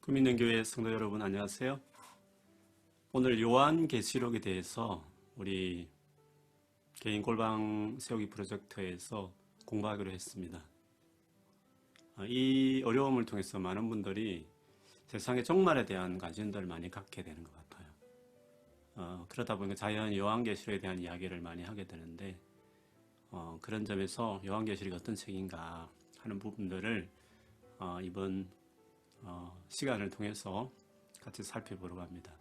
꿈있는교회 성도 여러분 안녕하세요. 오늘 요한계시록에 대해서 우리 개인 골방 세우기 프로젝트에서 공부하기로 했습니다. 이 어려움을 통해서 많은 분들이 세상의 종말에 대한 관심들을 많이 갖게 되는 것 같아요. 그러다 보니까 자연 요한계시록에 대한 이야기를 많이 하게 되는데 그런 점에서 요한계시록이 어떤 책인가 하는 부분들을 이번 시간을 통해서 같이 살펴보려고 합니다.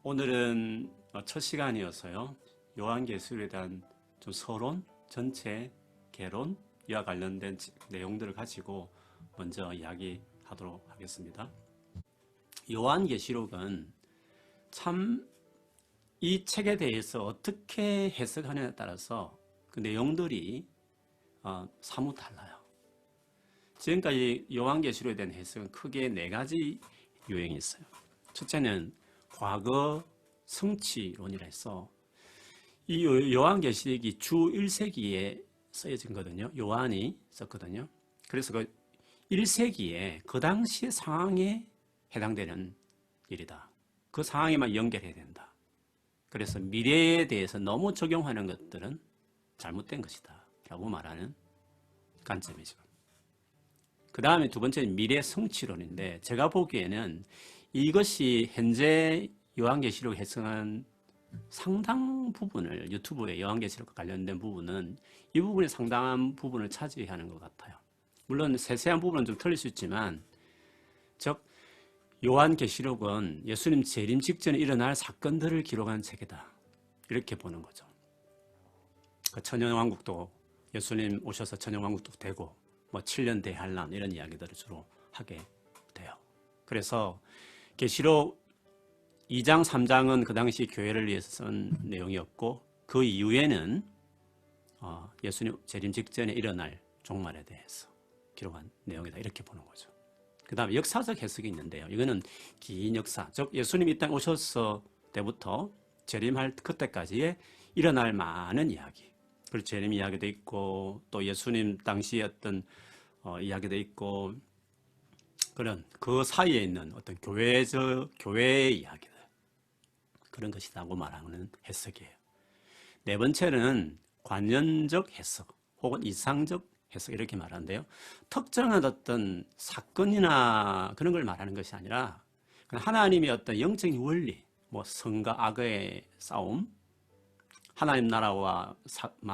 오늘은 첫 시간이어서요. 요한계시록에 대한 좀 서론, 전체 개론, 이와 관련된 내용들을 가지고 먼저 이야기하도록 하겠습니다. 요한계시록은 참 이 책에 대해서 어떻게 해석하느냐에 따라서 그 내용들이 사뭇 달라요. 지금까지 요한계시록에 대한 해석은 크게 네 가지 유형이 있어요. 첫째는 과거 성취론이라 해서 이 요한계시록이 주 1세기에 쓰여진 거거든요. 요한이 썼거든요. 그래서 그 1세기에 그 당시의 상황에 해당되는 일이다. 그 상황에만 연결해야 된다. 그래서 미래에 대해서 너무 적용하는 것들은 잘못된 것이다 라고 말하는 관점이죠. 그 다음에 두 번째는 미래 성취론인데 제가 보기에는 이것이 현재 요한계시록 해석한 상당 부분을 유튜브에 요한계시록과 관련된 부분은 이 부분이 상당한 부분을 차지하는 것 같아요. 물론 세세한 부분은 좀 틀릴 수 있지만 즉 요한계시록은 예수님 재림 직전에 일어날 사건들을 기록한 책이다. 이렇게 보는 거죠. 천년왕국도 예수님 오셔서 천년왕국도 되고 뭐 7년 대환란 이런 이야기들을 주로 하게 돼요. 그래서 계시록 2장 3장은 그 당시 교회를 위해서 쓴 내용이었고 그 이후에는 예수님 재림 직전에 일어날 종말에 대해서 기록한 내용이다 이렇게 보는 거죠. 그 다음에 역사적 해석이 있는데요. 이거는 긴 역사, 즉 예수님이 이 땅에 오셨을 때부터 재림할 그때까지의 일어날 많은 이야기, 그리고 재림 이야기도 있고 또 예수님 당시의 어떤 이야기도 있고 그런 그 사이에 있는 어떤 교회의 이야기들 그런 것이라고 말하는 해석이에요. 네 번째는 관연적 해석 혹은 이상적 해석 이렇게 말하는데요. 특정한 어떤 사건이나 그런 걸 말하는 것이 아니라 하나님의 어떤 영적인 원리, 뭐 선과 악의 싸움, 하나님 나라와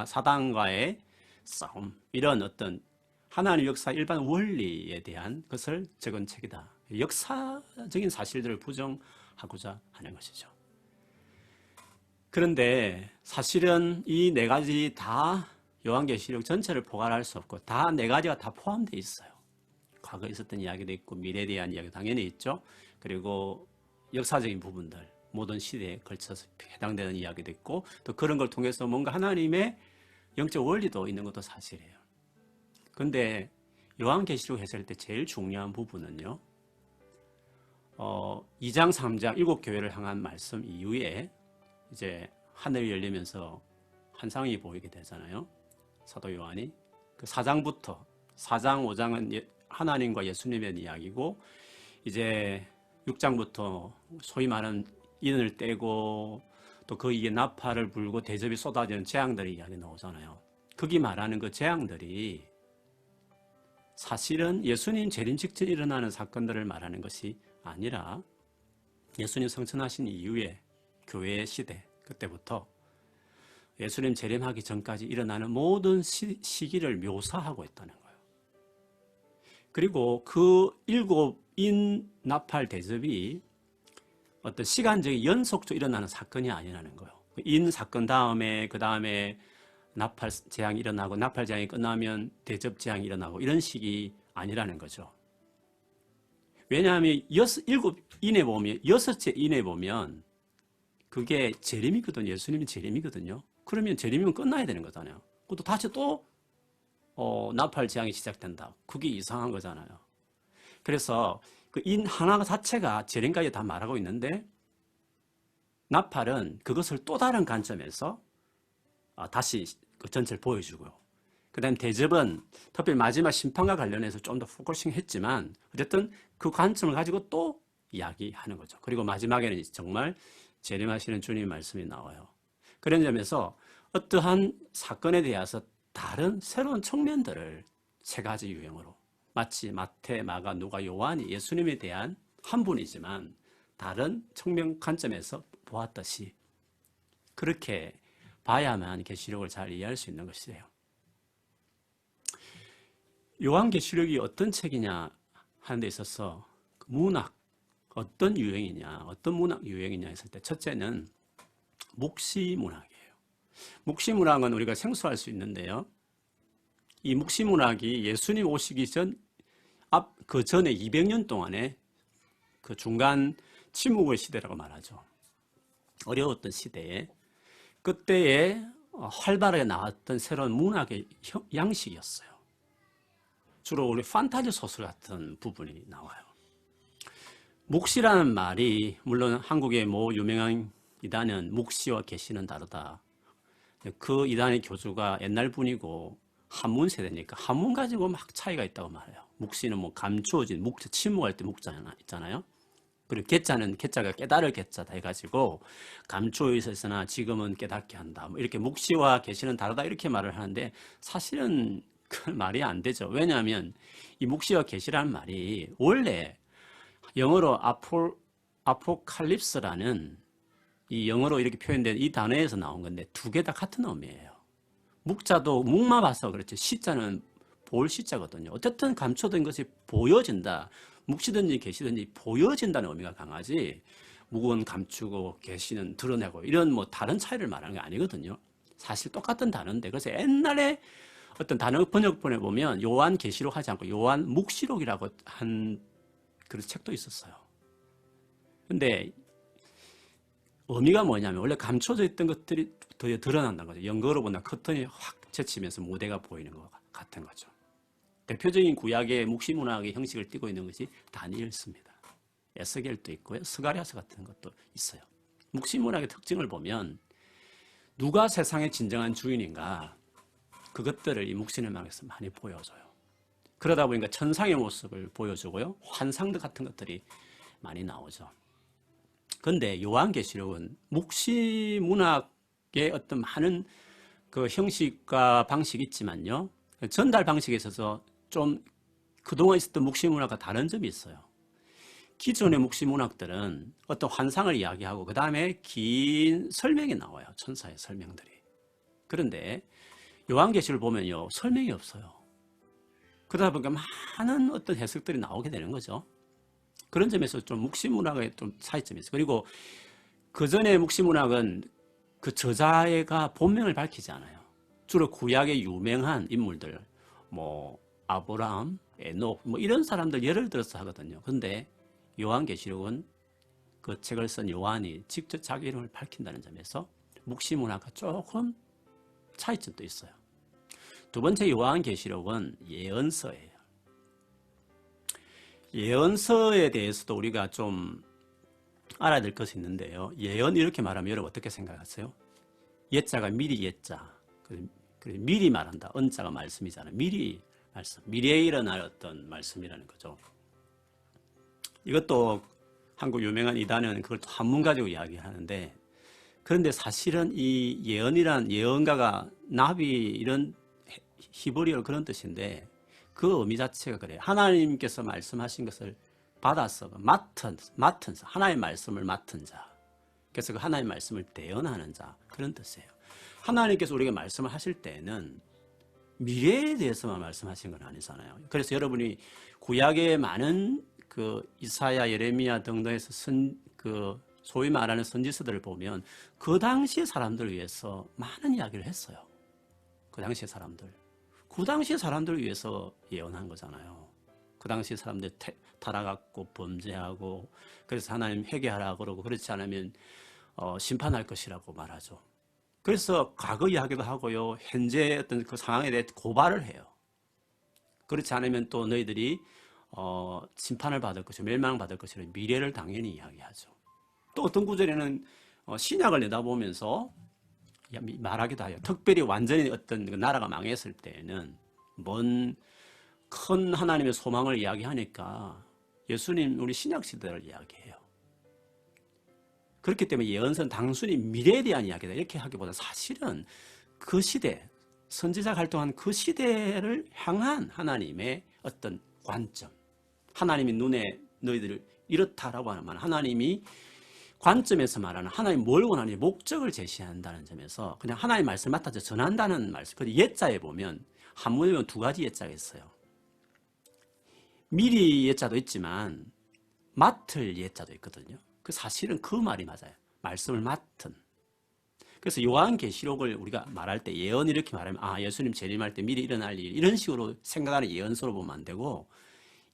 사단과의 싸움 이런 어떤 하나님 역사 일반 원리에 대한 것을 적은 책이다. 역사적인 사실들을 부정하고자 하는 것이죠. 그런데 사실은 이 네 가지 다 요한계시록 전체를 포괄할 수 없고 다 네 가지가 다 포함되어 있어요. 과거에 있었던 이야기도 있고 미래에 대한 이야기도 당연히 있죠. 그리고 역사적인 부분들 모든 시대에 걸쳐서 해당되는 이야기도 있고 또 그런 걸 통해서 뭔가 하나님의 영적 원리도 있는 것도 사실이에요. 그런데 요한계시록 해석할 때 제일 중요한 부분은요. 2장 3장 7교회를 향한 말씀 이후에 이제 하늘이 열리면서 환상이 보이게 되잖아요. 사도 요한이 그 4장부터 4장 5장은 하나님과 예수님의 이야기고 이제 6장부터 소위 말하는 인을 떼고 또 그 위에 나팔을 불고 대접이 쏟아지는 재앙들의 이야기 나오잖아요. 거기 말하는 그 재앙들이 사실은 예수님 재림 직전 일어나는 사건들을 말하는 것이 아니라 예수님 성천하신 이후에 교회의 시대 그때부터 예수님 재림하기 전까지 일어나는 모든 시기를 묘사하고 있다는 거예요. 그리고 그 7인 나팔 대접이 어떤 시간적인 연속적으로 일어나는 사건이 아니라는 거예요. 인 사건 다음에 그 다음에 나팔 재앙이 일어나고 나팔 재앙이 끝나면 대접 재앙이 일어나고 이런 식이 아니라는 거죠. 왜냐하면 7인에 보면 6째 인에 보면 그게 재림이거든요. 예수님이 재림이거든요. 그러면 재림이면 끝나야 되는 거잖아요. 또 다시 또 나팔 재앙이 시작된다. 그게 이상한 거잖아요. 그래서 그 인 하나 자체가 재림까지 다 말하고 있는데 나팔은 그것을 또 다른 관점에서 다시 그 전체를 보여주고요. 그 다음에 대접은 특별히 마지막 심판과 관련해서 좀 더 포커싱 했지만 어쨌든 그 관점을 가지고 또 이야기하는 거죠. 그리고 마지막에는 정말 재림하시는 주님의 말씀이 나와요. 그런 점에서 어떠한 사건에 대해서 다른 새로운 측면들을 세 가지 유형으로, 마치 마태, 마가, 누가, 요한이 예수님에 대한 한 분이지만 다른 측면 관점에서 보았듯이 그렇게 봐야만 계시록을 잘 이해할 수 있는 것이에요. 요한계시록이 어떤 책이냐 하는 데 있어서 문학, 어떤 유형이냐, 어떤 문학 유형이냐 했을 때 첫째는 묵시문학이에요. 묵시문학은 우리가 생소할 수 있는데요. 이 묵시문학이 예수님 오시기 그 전에 200년 동안의 그 중간 침묵의 시대라고 말하죠. 어려웠던 시대에 그때에 활발하게 나왔던 새로운 문학의 양식이었어요. 주로 우리 판타지 소설 같은 부분이 나와요. 묵시라는 말이 물론 한국의 뭐 유명한 이단은 묵시와 계시는 다르다. 그 이단의 교주가 옛날 분이고 한문 세대니까 한문 가지고 막 차이가 있다고 말해요. 묵시는 뭐 감추어진 묵자, 침묵할 때 묵자 있잖아요. 그리고 개자는 개자가 깨달을 개자다 해가지고 감추어 있었으나 지금은 깨닫게 한다. 뭐 이렇게 묵시와 계시는 다르다 이렇게 말을 하는데 사실은 그 말이 안 되죠. 왜냐하면 이 묵시와 계시라는 말이 원래 영어로 아포칼립스라는 이 영어로 이렇게 표현된 이 단어에서 나온 건데 두 개 다 같은 의미예요. 묵자도 묵마 봐서 그렇지 시자는 볼 시자거든요. 어쨌든 감춰둔 것이 보여진다. 묵시든지 계시든지 보여진다는 의미가 강하지 묵은 감추고 계시는 드러내고 이런 뭐 다른 차이를 말하는 게 아니거든요. 사실 똑같은 단어인데 그래서 옛날에 어떤 단어 번역본에 보면 요한계시록 하지 않고 요한묵시록이라고 한 그런 책도 있었어요. 근데 의미가 뭐냐면 원래 감춰져 있던 것들이 더 드러난다는 거죠. 연극으로 보면 커튼이 확 제치면서 무대가 보이는 것 같은 거죠. 대표적인 구약의 묵시문학의 형식을 띠고 있는 것이 다니엘서입니다. 에스겔도 있고요. 스가랴서 같은 것도 있어요. 묵시문학의 특징을 보면 누가 세상의 진정한 주인인가 그것들을 이 묵시문학에서 많이 보여줘요. 그러다 보니까 천상의 모습을 보여주고요. 환상들 같은 것들이 많이 나오죠. 그런데 요한계시록은 묵시문학의 어떤 많은 그 형식과 방식이 있지만요. 전달 방식에 있어서 좀 그동안 있었던 묵시문학과 다른 점이 있어요. 기존의 묵시문학들은 어떤 환상을 이야기하고 그 다음에 긴 설명이 나와요. 천사의 설명들이. 그런데 요한계시를 보면요. 설명이 없어요. 그러다 보니까 많은 어떤 해석들이 나오게 되는 거죠. 그런 점에서 좀 묵시문학의 좀 차이점이 있어요. 그리고 그 전에 묵시문학은 그 저자가 본명을 밝히지 않아요. 주로 구약의 유명한 인물들, 뭐 아브라함, 에녹, 뭐 이런 사람들 예를 들어서 하거든요. 그런데 요한계시록은 그 책을 쓴 요한이 직접 자기 이름을 밝힌다는 점에서 묵시문학과 조금 차이점도 있어요. 두 번째 요한계시록은 예언서예요. 예언서에 대해서도 우리가 좀 알아야 될 것이 있는데요. 예언 이렇게 말하면 여러분 어떻게 생각하세요? 예자가 미리 예자, 그리고 미리 말한다. 언자가 말씀이잖아요. 미리 말씀, 미래에 일어날 어떤 말씀이라는 거죠. 이것도 한국 유명한 이단은 그걸 또 한문 가지고 이야기하는데 그런데 사실은 이 예언이란 예언가가 나비 이런 히브리어 그런 뜻인데 그 의미 자체가 그래요. 하나님께서 말씀하신 것을 받아서 맡은 자, 하나님의 말씀을 맡은 자. 그래서 그 하나님의 말씀을 대언하는 자 그런 뜻이에요. 하나님께서 우리에게 말씀을 하실 때에는 미래에 대해서만 말씀하신 건 아니잖아요. 그래서 여러분이 구약의 많은 그 이사야, 예레미야 등등에서 소위 말하는 선지서들을 보면 그 당시의 사람들을 위해서 많은 이야기를 했어요. 그 당시의 사람들. 그 당시의 사람들을 위해서 예언한 거잖아요. 그 당시 사람들 타락하고 범죄하고 그래서 하나님 회개하라 그러고 그렇지 않으면 심판할 것이라고 말하죠. 그래서 과거 이야기도 하고요. 현재 어떤 그 상황에 대해 고발을 해요. 그렇지 않으면 또 너희들이 심판을 받을 것이고 멸망받을 것이라 미래를 당연히 이야기하죠. 또 어떤 구절에는 신약을 내다보면서 말하기도 해요. 특별히 완전히 어떤 나라가 망했을 때에는 먼 큰 하나님의 소망을 이야기하니까 예수님 우리 신약 시대를 이야기해요. 그렇기 때문에 예언서는 단순히 미래에 대한 이야기다 이렇게 하기보다 사실은 그 시대, 선지자가 활동한 그 시대를 향한 하나님의 어떤 관점, 하나님이 눈에 너희들을 이렇다라고 하는 말, 하나님이 관점에서 말하는 하나님 뭘 원하는지 목적을 제시한다는 점에서 그냥 하나님 말씀 맡아서 전한다는 말씀. 그 옛자에 보면 한문에 보면 두 가지 옛자가 있어요. 미리 옛자도 있지만 맡을 옛자도 있거든요. 그 사실은 그 말이 맞아요. 말씀을 맡은. 그래서 요한계시록을 우리가 말할 때 예언 이렇게 말하면 예수님 재림할 때 미리 일어날 일 이런 식으로 생각하는 예언서로 보면 안 되고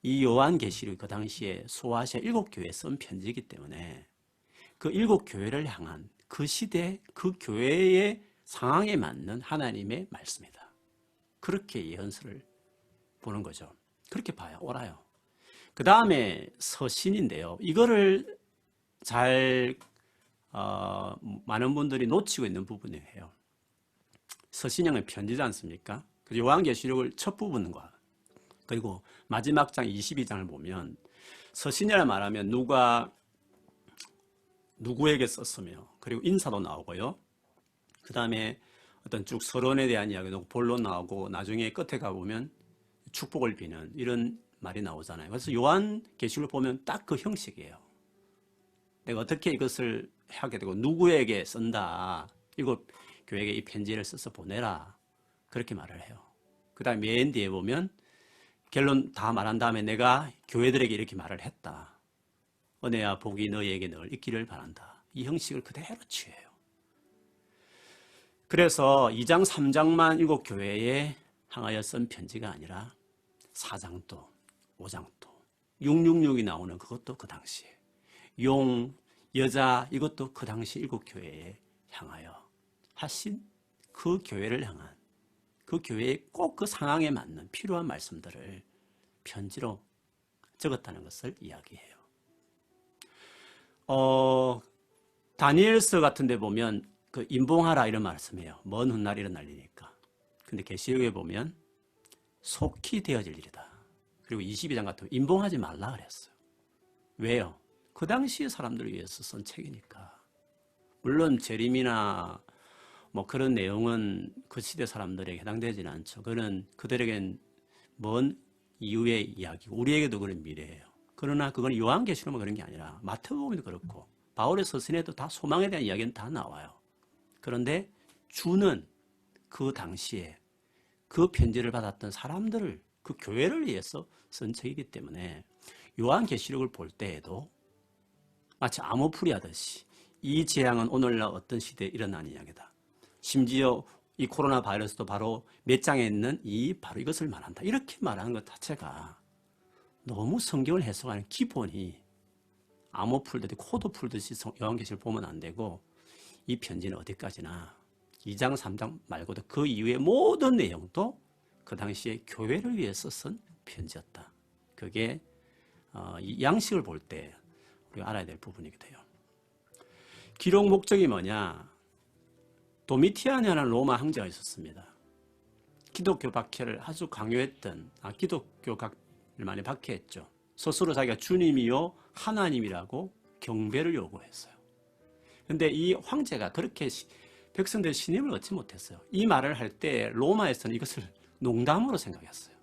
이 요한계시록이 그 당시에 소아시아 7교회에 쓴 편지이기 때문에 그 7교회를 향한 그 시대 그 교회의 상황에 맞는 하나님의 말씀이다. 그렇게 예언서를 보는 거죠. 그렇게 봐요. 옳아요. 그 다음에 서신인데요. 이거를 잘 많은 분들이 놓치고 있는 부분이에요. 서신형의 편지지 않습니까? 요한계시록을 첫 부분과 그리고 마지막 장 22장을 보면 서신이라 말하면 누가 누구에게 썼으며 그리고 인사도 나오고요. 그 다음에 어떤 쭉 서론에 대한 이야기도 본론 나오고 나중에 끝에 가보면 축복을 비는 이런 말이 나오잖아요. 그래서 요한계시록을 보면 딱 그 형식이에요. 내가 어떻게 이것을 하게 되고 누구에게 쓴다. 7교회에게 이 편지를 써서 보내라. 그렇게 말을 해요. 그 다음에 맨 뒤에 보면 결론 다 말한 다음에 내가 교회들에게 이렇게 말을 했다. 은혜와 복이 너희에게 늘 있기를 바란다. 이 형식을 그대로 취해요. 그래서 2장 3장만 7교회에 향하여 쓴 편지가 아니라 4장도 5장도 666이 나오는 그것도 그 당시에 용, 여자 이것도 그 당시 7교회에 향하여 하신 그 교회를 향한 그 교회에 꼭 그 상황에 맞는 필요한 말씀들을 편지로 적었다는 것을 이야기해요. 다니엘서 같은 데 보면 그 임봉하라 이런 말씀이에요. 먼 훗날 일어날 일이니까. 근데 계시록에 보면 속히 되어질 일이다. 그리고 22장 같은 거 임봉하지 말라 그랬어요. 왜요? 그 당시 사람들을 위해서 쓴 책이니까. 물론 재림이나 뭐 그런 내용은 그 시대 사람들에게 해당되지는 않죠. 그는 그들에겐 먼 이후의 이야기고 우리에게도 그런 미래예요. 그러나 그건 요한계시록만 그런 게 아니라 마태복음에도 그렇고 바울의 서신에도 다 소망에 대한 이야기는 다 나와요. 그런데 주는 그 당시에 그 편지를 받았던 사람들을 그 교회를 위해서 쓴 책이기 때문에 요한계시록을 볼 때에도 마치 암호풀이 하듯이 이 재앙은 오늘날 어떤 시대에 일어난 이야기다. 심지어 이 코로나 바이러스도 바로 몇 장에 있는 바로 이것을 말한다. 이렇게 말하는 것 자체가 너무 성경을 해석하는 기본이 암호 풀듯이 코드 풀듯이 요한계시록을 보면 안 되고 이 편지는 어디까지나 2장 3장 말고도 그 이후의 모든 내용도 그 당시에 교회를 위해서 쓴 편지였다. 그게 이 양식을 볼 때 우리가 알아야 될 부분이기도 해요. 기록 목적이 뭐냐? 도미티안이라는 로마 황제가 있었습니다. 기독교 박해를 아주 강요했던 기독교를 많이 박해했죠. 스스로 자기가 주님이요 하나님이라고 경배를 요구했어요. 그런데 이 황제가 그렇게 백성들의 신임을 얻지 못했어요. 이 말을 할 때 로마에서는 이것을 농담으로 생각했어요.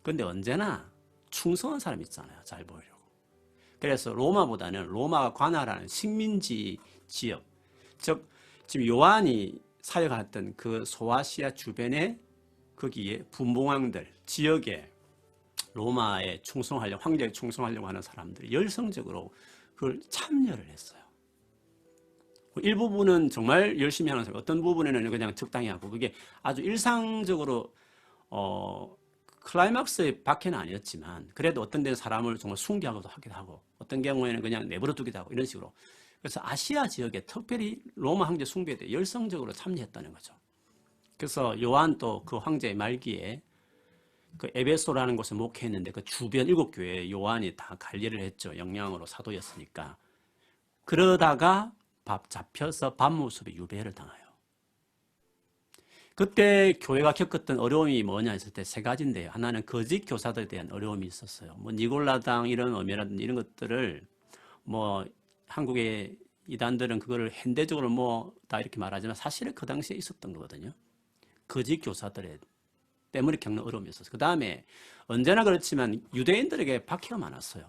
그런데 언제나 충성한 사람 있잖아요. 잘 보이려고. 그래서 로마보다는 로마가 관할하는 식민지 지역, 즉 지금 요한이 사역했던 그 소아시아 주변의 거기에 분봉왕들, 지역에 로마에 충성하려고, 황제에 충성하려고 하는 사람들이 열성적으로 그걸 참여를 했어요. 일부분은 정말 열심히 하는 사람, 어떤 부분에는 그냥 적당히 하고, 그게 아주 일상적으로 클라이막스의 박해는 아니었지만 그래도 어떤 데는 사람을 정말 숭배하기도 하기도 하고 어떤 경우에는 그냥 내버려 두기도 하고 이런 식으로. 그래서 아시아 지역에 특별히 로마 황제 숭배에 대해 열성적으로 참여했다는 거죠. 그래서 요한도 그 황제의 말기에 그 에베소라는 곳에 목회했는데 그 주변 7교회에 요한이 다 관리를 했죠. 영향으로 사도였으니까. 그러다가 잡혀서 밤모습에 유배를 당해요. 그때 교회가 겪었던 어려움이 뭐냐 했을 때 세 가지인데요. 하나는 거짓 교사들에 대한 어려움이 있었어요. 뭐 니골라당 이런 어미라든지 이런 것들을 뭐 한국의 이단들은 그거를 현대적으로 뭐 다 이렇게 말하지만 사실은 그 당시에 있었던 거거든요. 거짓 교사들 때문에 겪는 어려움이 있었어요. 그 다음에 언제나 그렇지만 유대인들에게 박해가 많았어요.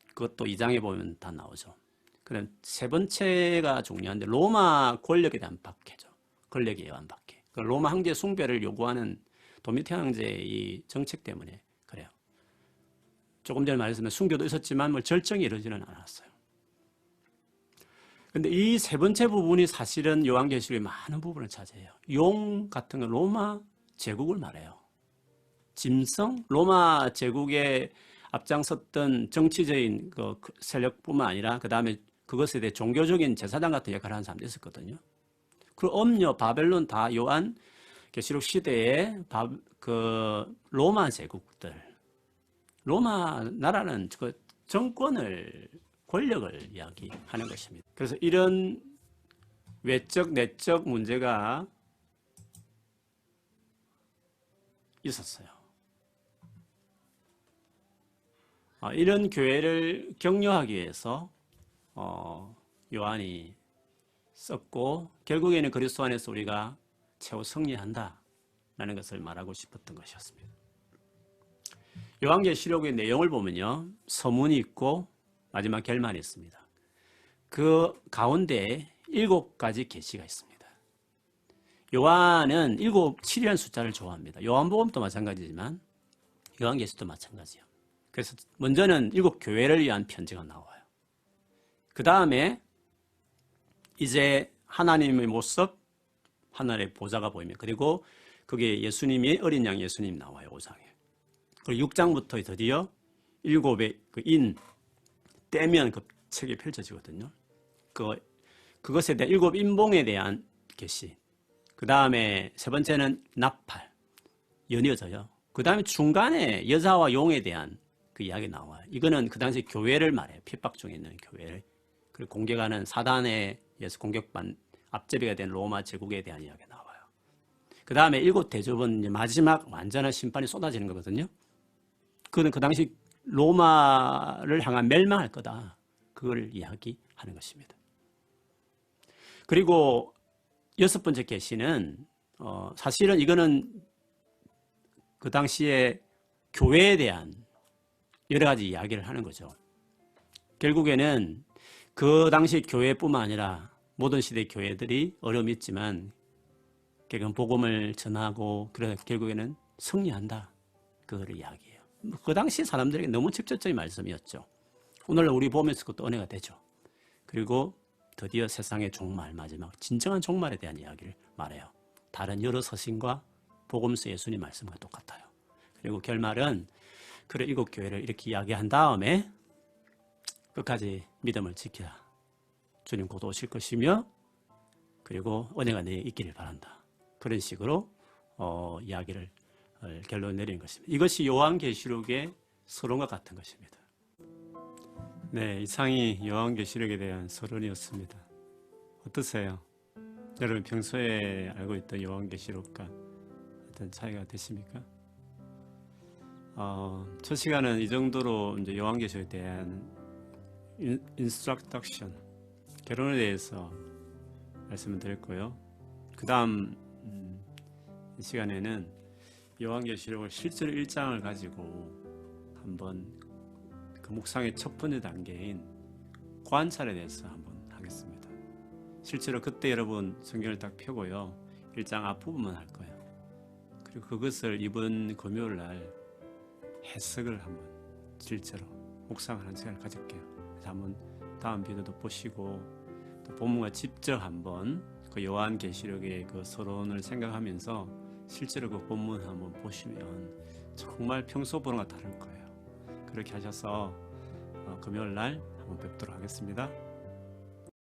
그것도 2장에 보면 다 나오죠. 그럼 세 번째가 중요한데 로마 권력에 대한 박해죠. 권력에 의한 박해. 로마 황제 숭배를 요구하는 도미티안 황제의 이 정책 때문에 그래요. 조금 전에 말했지만 숭배도 있었지만 뭐 절정이 이루어지는 않았어요. 근데 이 세 번째 부분이 사실은 요한계시록의 많은 부분을 차지해요. 용 같은 건 로마 제국을 말해요. 짐승, 로마 제국에 앞장섰던 정치적인 그 세력뿐만 아니라 그 다음에 그것에 대해 종교적인 제사장 같은 역할을 하는 사람도 있었거든요. 그리고 엄녀, 바벨론 다 요한계시록 시대에 그 로마 제국들, 로마 나라는 그 정권을 권력을 이야기하는 것입니다. 그래서 이런 외적, 내적 문제가 있었어요. 이런 교회를 격려하기 위해서 요한이 썼고 결국에는 그리스도 안에서 우리가 최후 승리한다라는 것을 말하고 싶었던 것이었습니다. 요한계시록의 내용을 보면요. 서문이 있고 마지막 결말이 있습니다. 그 가운데 7가지 계시가 있습니다. 요한은 7이라는 숫자를 좋아합니다. 요한복음도 마찬가지지만 요한계시도 마찬가지예요. 그래서 먼저는 7교회를 위한 편지가 나와요. 그 다음에 이제 하나님의 모습, 하늘의 보좌가 보이면 그리고 그게 예수님이 어린 양 예수님 나와요. 5장에. 그리고 6장부터 드디어 7의 그 떼면 그 책이 펼쳐지거든요. 그것에 대한 7 인봉에 대한 계시. 그 다음에 세 번째는 나팔, 연이어져요. 그 다음에 중간에 여자와 용에 대한 그 이야기 나와요. 이거는 그 당시 교회를 말해요. 핍박 중에 있는 교회를. 그리고 공격하는 사단에 의해서 공격받는 앞제비가 된 로마 제국에 대한 이야기가 나와요. 그 다음에 7 대접은 마지막 완전한 심판이 쏟아지는 거거든요. 그건 그 당시 로마를 향한 멸망할 거다. 그걸 이야기하는 것입니다. 그리고 6번째 계시는 사실은 이거는 그 당시에 교회에 대한 여러 가지 이야기를 하는 거죠. 결국에는 그 당시 교회뿐만 아니라 모든 시대 교회들이 어려움이 있지만 결국은 복음을 전하고 그래서 결국에는 승리한다. 그거를 이야기해요. 그 당시 사람들에게 너무 직접적인 말씀이었죠. 오늘 우리 보면서 그것도 은혜가 되죠. 그리고 드디어 세상의 종말, 마지막 진정한 종말에 대한 이야기를 말해요. 다른 여러 서신과 복음서 예수님 말씀과 똑같아요. 그리고 결말은 그래 7교회를 이렇게 이야기한 다음에 끝까지 믿음을 지키라. 주님 곧 오실 것이며 그리고 은혜가 내게 있기를 바란다. 그런 식으로 이야기를 결론 내리는 것입니다. 이것이 요한계시록의 서론과 같은 것입니다. 네, 이상이 요한계시록에 대한 서론이었습니다. 어떠세요? 여러분 평소에 알고 있던 요한계시록과 어떤 차이가 되십니까? 첫 시간은 이 정도로 이제 요한계시록에 대한 인스트럭션, 결론에 대해서 말씀을 드렸고요. 그 다음 이 시간에는 요한계시록을 실제로 1장을 가지고 한번 그 묵상의 첫 번째 단계인 관찰에 대해서 한번 하겠습니다. 실제로 그때 여러분 성경을 딱 펴고요. 1장 앞부분만 할 거예요. 그리고 그것을 이번 금요일 날 해석을 한번 실제로 묵상하는 시간을 가질게요. 그래서 한번 다음 비디오도 보시고 또 본문과 직접 한번 그 요한계시록의 그 서론을 생각하면서 실제로 그 본문 한번 보시면 정말 평소 보는 것과 다를 거예요. 그렇게 하셔서 금요일 날 한번 뵙도록 하겠습니다.